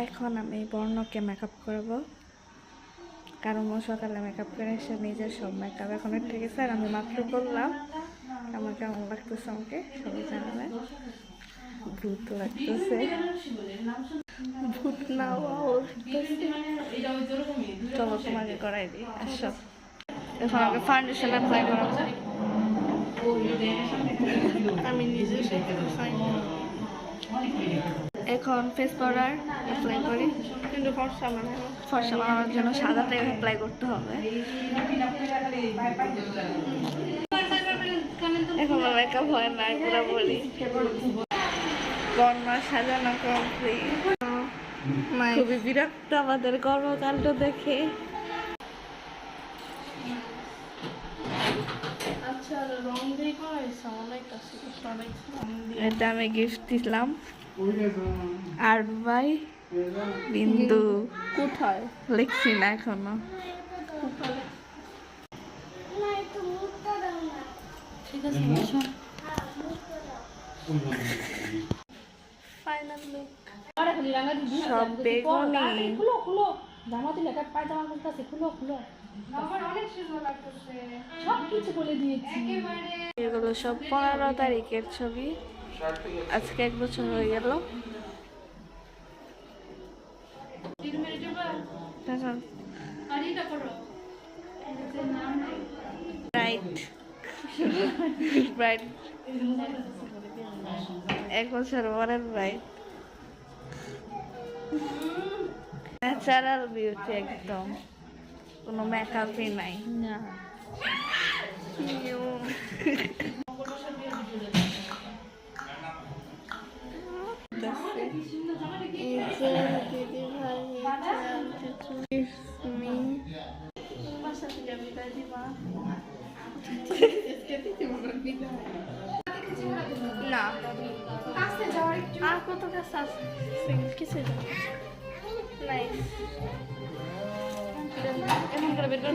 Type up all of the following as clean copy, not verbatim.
এখন আমি বর্ণকে মেকআপ করব, কারণ ও সকালে মেকআপ করে এসে নিজের সব মেকআপ এখন উঠে গেছে আর আমি মাত্র করলাম। আমার কেমন লাগতেছে আমাকে সবাই জানাবে। ভূত লাগতেছে, ভূত না চলো তোমাকে করাই দিই। আসো, এখন আমাকে ফাউন্ডেশন অ্যাপ্লাই করাবো। আমি নিজে এখন ফেস পাউডার অ্যাপ্লাই করি, কিন্তু ফর্সা বানানোর জন্য সাদাটাই অ্যাপ্লাই করতে হবে। এখন মেকআপ হয় না পুরো বলি। বর্ণা সাজানো কমপ্লিট। খুবই বিরক্ত আমাদের কর্মকাণ্ড দেখে। এটা আমি গিফট দিলাম আর ভাই বিন্দু কোথায় লিখছি না এখনো। ঠিক আছে ফাইনাল লুক সব বেগুনি। জামা দিলে একটা পায়জামা বলতেছে খুলো আমার অনেক সুন্দর লাগতেছে, সব কিছু বলে দিয়েছি একেবারে। এগুলো সব 15 তারিখের ছবি, আজকে 1 বছর হয়ে গেল। ব্রাইট 1 বছর পরের ব্রাইট। ন্যাচারাল বিউটি একদম, কোনো মেকআপই নাই। না দিদি ভাই না আর কত কাজ আছে কিছু নাই। এমন করে বের করে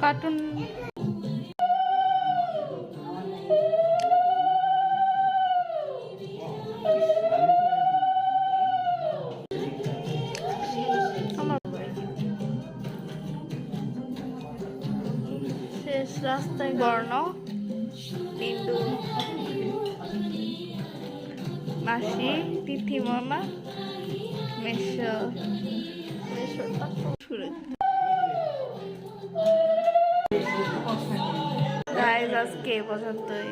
কার্টুন শেষ রাস্তায় বর্ণ বিন্দু মাসি তিথিমনা মেশো গাইজ আজকে পর্যন্তই।